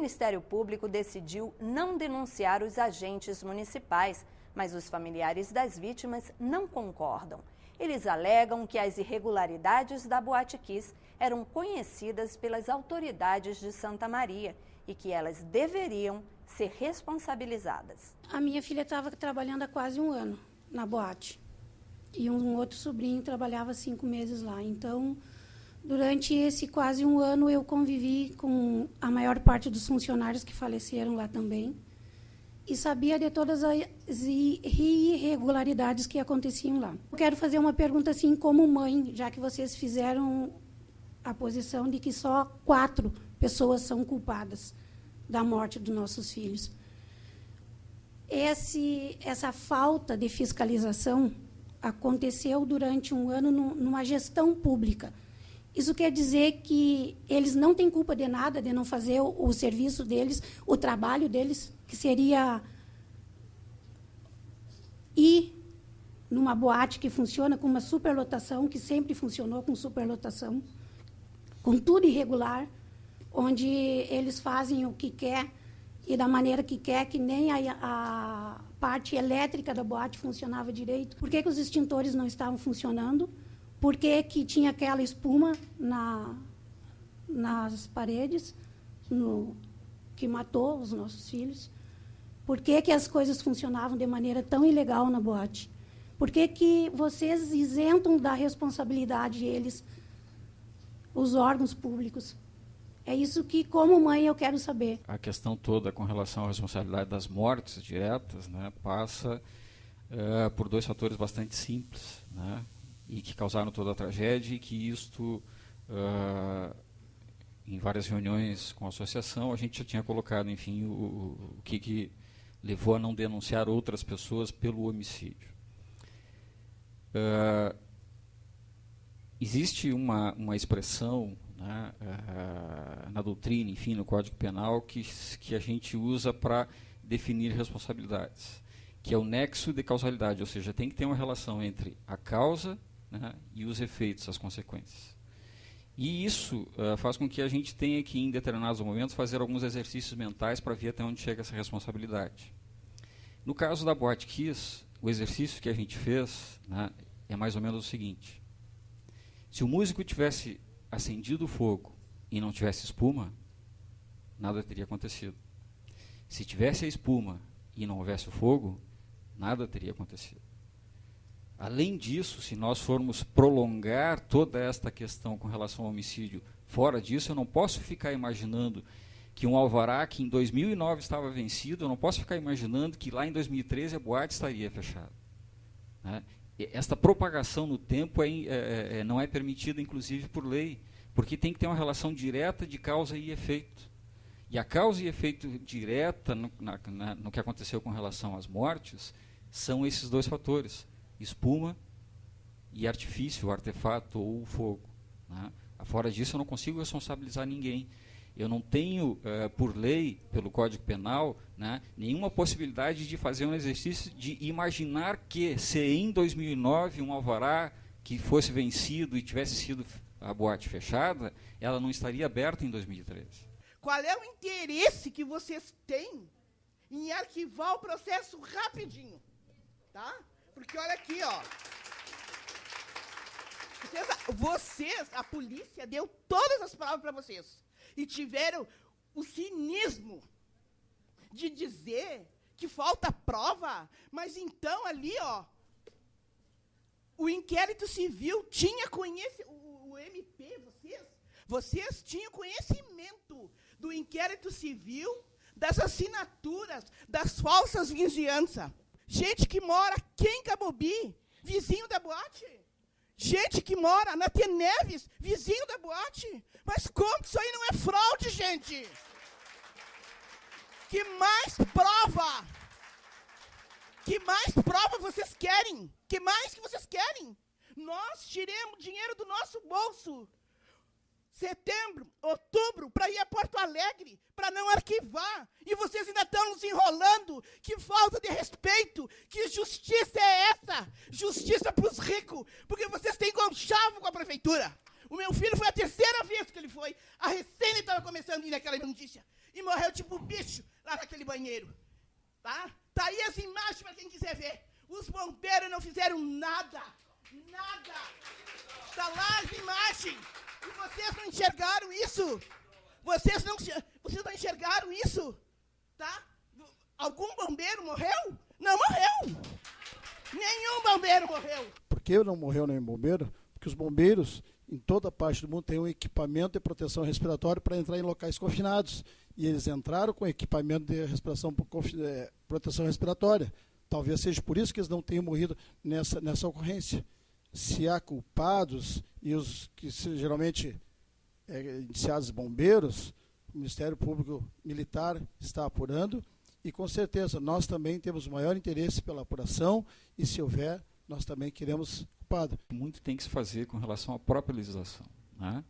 Ministério Público decidiu não denunciar os agentes municipais, mas os familiares das vítimas não concordam. Eles alegam que as irregularidades da Boate Kiss eram conhecidas pelas autoridades de Santa Maria e que elas deveriam ser responsabilizadas. A minha filha estava trabalhando há quase um ano na boate e um outro sobrinho trabalhava 5 meses lá. Então, durante esse quase um ano, eu convivi com a maior parte dos funcionários que faleceram lá também e sabia de todas as irregularidades que aconteciam lá. Eu quero fazer uma pergunta assim como mãe, já que vocês fizeram a posição de que só 4 pessoas são culpadas da morte dos nossos filhos. Essa falta de fiscalização aconteceu durante um ano numa gestão pública. Isso quer dizer que eles não têm culpa de nada, de não fazer o serviço deles, o trabalho deles, que seria ir numa boate que funciona com uma superlotação, que sempre funcionou com superlotação, com tudo irregular, onde eles fazem o que quer e da maneira que quer, que nem a parte elétrica da boate funcionava direito. Por que os extintores não estavam funcionando? Por que tinha aquela espuma nas paredes que matou os nossos filhos? Por que as coisas funcionavam de maneira tão ilegal na boate? Por que vocês isentam da responsabilidade eles, os órgãos públicos? É isso que, como mãe, eu quero saber. A questão toda com relação à responsabilidade das mortes diretas, né, passa por 2 fatores bastante simples, né, e que causaram toda a tragédia, e que isto, em várias reuniões com a associação, a gente já tinha colocado, enfim, o que levou a não denunciar outras pessoas pelo homicídio. Existe uma expressão, né, na doutrina, enfim, no Código Penal, que a gente usa para definir responsabilidades, que é o nexo de causalidade, ou seja, tem que ter uma relação entre a causa, né, e os efeitos, as consequências. E isso faz com que a gente tenha que, em determinados momentos, fazer alguns exercícios mentais para ver até onde chega essa responsabilidade. No caso da Boate Kiss, o exercício que a gente fez, né, é mais ou menos o seguinte: se o músico tivesse acendido o fogo e não tivesse espuma, nada teria acontecido. Se tivesse a espuma e não houvesse o fogo, nada teria acontecido. Além disso, se nós formos prolongar toda esta questão com relação ao homicídio, fora disso, eu não posso ficar imaginando que um alvará que em 2009 estava vencido, eu não posso ficar imaginando que lá em 2013 a boate estaria fechada, né? Esta propagação no tempo não é permitida, inclusive, por lei, porque tem que ter uma relação direta de causa e efeito. E a causa e efeito direta no que aconteceu com relação às mortes são esses 2 fatores: espuma e artifício, o artefato ou o fogo, né? Fora disso, eu não consigo responsabilizar ninguém. Eu não tenho, por lei, pelo Código Penal, né, nenhuma possibilidade de fazer um exercício de imaginar que, se em 2009 um alvará que fosse vencido e tivesse sido a boate fechada, ela não estaria aberta em 2013. Qual é o interesse que vocês têm em arquivar o processo rapidinho? Tá? Porque olha aqui, ó. Vocês, a polícia, deu todas as provas para vocês. E tiveram o cinismo de dizer que falta prova, mas então ali, ó, o inquérito civil tinha conhecimento, o MP, vocês tinham conhecimento do inquérito civil, das assinaturas, das falsas vizinhanças. Gente que mora aqui em Camobi, vizinho da boate. Gente que mora na T. Neves, vizinho da boate. Mas como que isso aí não é fraude, gente? Que mais prova? Que mais prova vocês querem? Que mais que vocês querem? Nós tiremos dinheiro do nosso bolso. Setembro, outubro, para ir a Porto Alegre, para não arquivar. E vocês ainda estão nos enrolando. Que falta de respeito. Que justiça é essa? Justiça para os ricos. Porque vocês têm conchavo com a prefeitura. O meu filho foi a 3ª vez que ele foi. A recém ele estava começando a ir naquela notícia. E morreu tipo um bicho lá naquele banheiro. Tá? Tá aí as imagens para quem quiser ver. Os bombeiros não fizeram nada. Nada. Tá lá as imagens. E vocês não enxergaram isso. Vocês não enxergaram isso. Tá? Algum bombeiro morreu? Não morreu. Nenhum bombeiro morreu. Por que não morreu nenhum bombeiro? Porque os bombeiros, em toda parte do mundo, têm um equipamento de proteção respiratória para entrar em locais confinados. E eles entraram com equipamento de proteção respiratória. Talvez seja por isso que eles não tenham morrido nessa ocorrência. Se há culpados, e os que geralmente indiciados bombeiros, o Ministério Público Militar está apurando, e com certeza nós também temos o maior interesse pela apuração, e se houver, nós também queremos culpado. Muito tem que se fazer com relação à própria legislação, né?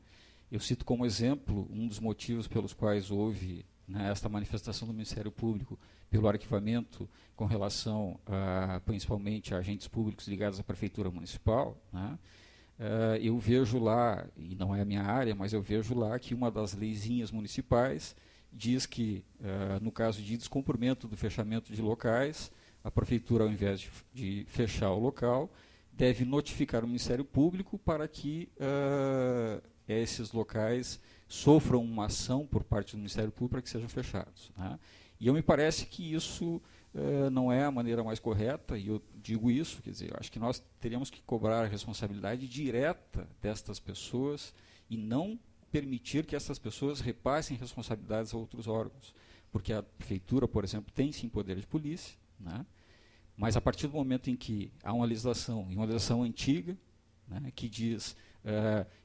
Eu cito como exemplo um dos motivos pelos quais houve, né, esta manifestação do Ministério Público pelo arquivamento com relação principalmente a agentes públicos ligados à Prefeitura Municipal, né? Eu vejo lá, e não é a minha área, mas eu vejo lá que uma das leizinhas municipais diz que, no caso de descumprimento do fechamento de locais, a Prefeitura, ao invés de fechar o local, deve notificar o Ministério Público para que esses locais sofram uma ação por parte do Ministério Público para que sejam fechados, né? E me parece que isso não é a maneira mais correta, e eu digo isso, quer dizer, eu acho que nós teríamos que cobrar a responsabilidade direta destas pessoas e não permitir que essas pessoas repassem responsabilidades a outros órgãos, porque a Prefeitura, por exemplo, tem sim poder de polícia, né? Mas a partir do momento em que há uma legislação, e uma legislação antiga, né, que diz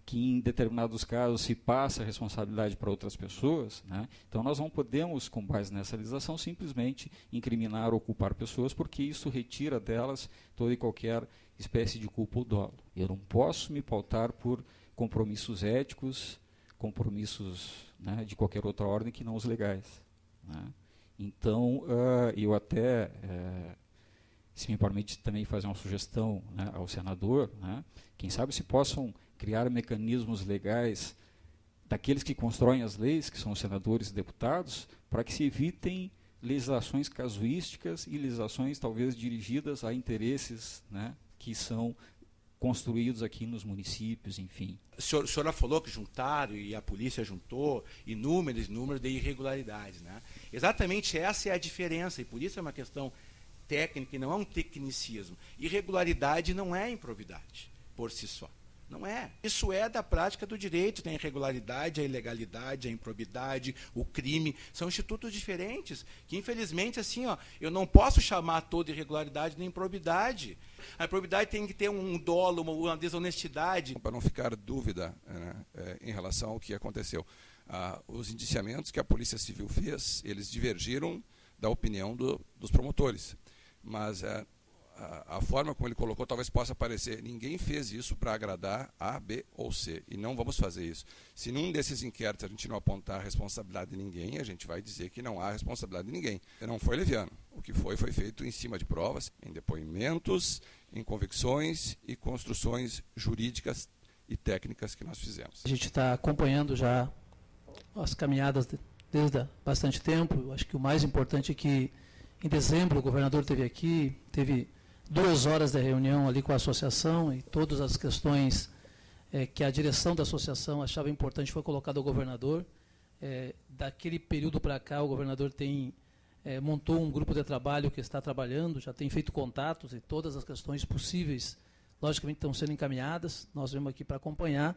que em determinados casos se passa a responsabilidade para outras pessoas, né, então nós não podemos, com base nessa legislação, simplesmente incriminar ou culpar pessoas, porque isso retira delas toda e qualquer espécie de culpa ou dolo. Eu não posso me pautar por compromissos éticos, compromissos, né, de qualquer outra ordem que não os legais, né. Então, eu até, se me permite também fazer uma sugestão, né, ao senador, né, quem sabe se possam criar mecanismos legais daqueles que constroem as leis, que são os senadores e deputados, para que se evitem legislações casuísticas e legislações talvez dirigidas a interesses, né, que são construídos aqui nos municípios, enfim. A senhora falou que juntaram, e a polícia juntou, inúmeros de irregularidades, né? Exatamente essa é a diferença, e por isso é uma questão técnica e não é um tecnicismo. Irregularidade não é improbidade, por si só. Não é. Isso é da prática do direito. Tem a irregularidade, a ilegalidade, a improbidade, o crime. São institutos diferentes que, infelizmente, assim, eu não posso chamar toda irregularidade de improbidade. A improbidade tem que ter um dolo, uma desonestidade. Para não ficar dúvida, né, em relação ao que aconteceu, os indiciamentos que a Polícia Civil fez, eles divergiram da opinião dos promotores. Mas a forma como ele colocou talvez possa parecer, ninguém fez isso para agradar A, B ou C, e não vamos fazer isso. Se num desses inquéritos a gente não apontar a responsabilidade de ninguém, a gente vai dizer que não há responsabilidade de ninguém. Não foi leviano. O que foi feito em cima de provas, em depoimentos, em convicções e construções jurídicas e técnicas que nós fizemos. A gente está acompanhando já as caminhadas desde há bastante tempo. Eu acho que o mais importante é que em dezembro o governador esteve aqui, teve 2 horas de reunião ali com a associação, e todas as questões que a direção da associação achava importante foi colocada ao governador. Daquele período para cá, o governador montou um grupo de trabalho que está trabalhando, já tem feito contatos, e todas as questões possíveis, logicamente, estão sendo encaminhadas. Nós vamos aqui para acompanhar.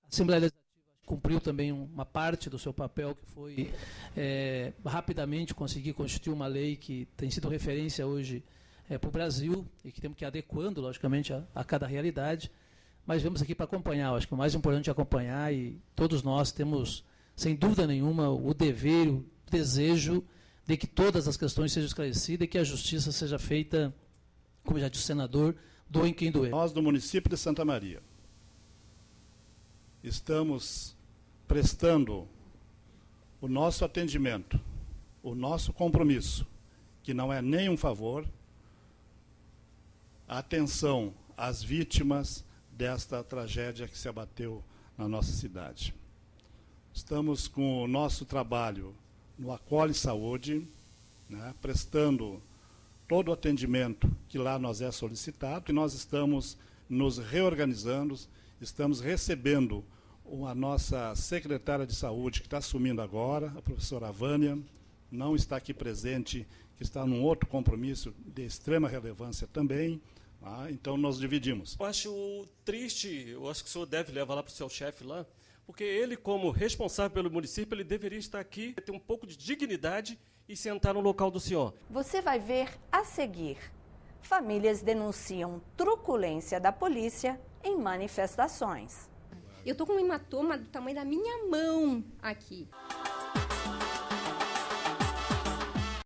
A Assembleia Legislativa cumpriu também uma parte do seu papel, que foi rapidamente conseguir constituir uma lei que tem sido referência hoje para o Brasil, e que temos que ir adequando, logicamente, a cada realidade. Mas vamos aqui para acompanhar. Eu acho que o mais importante é acompanhar, e todos nós temos, sem dúvida nenhuma, o dever, o desejo de que todas as questões sejam esclarecidas e que a justiça seja feita, como já disse o senador, doem quem doer. Nós, do município de Santa Maria, estamos prestando o nosso atendimento, o nosso compromisso, que não é nem um favor, a atenção às vítimas desta tragédia que se abateu na nossa cidade. Estamos com o nosso trabalho no Acolhe Saúde, né, prestando todo o atendimento que lá nos é solicitado, e nós estamos nos reorganizando, estamos recebendo a nossa secretária de saúde, que está assumindo agora, a professora Vânia, não está aqui presente, que está num outro compromisso de extrema relevância também. Então, nós dividimos. Eu acho triste, eu acho que o senhor deve levar lá para o seu chefe lá, porque ele, como responsável pelo município, ele deveria estar aqui, ter um pouco de dignidade e sentar no local do senhor. Você vai ver a seguir. Famílias denunciam truculência da polícia em manifestações. Eu estou com um hematoma do tamanho da minha mão aqui.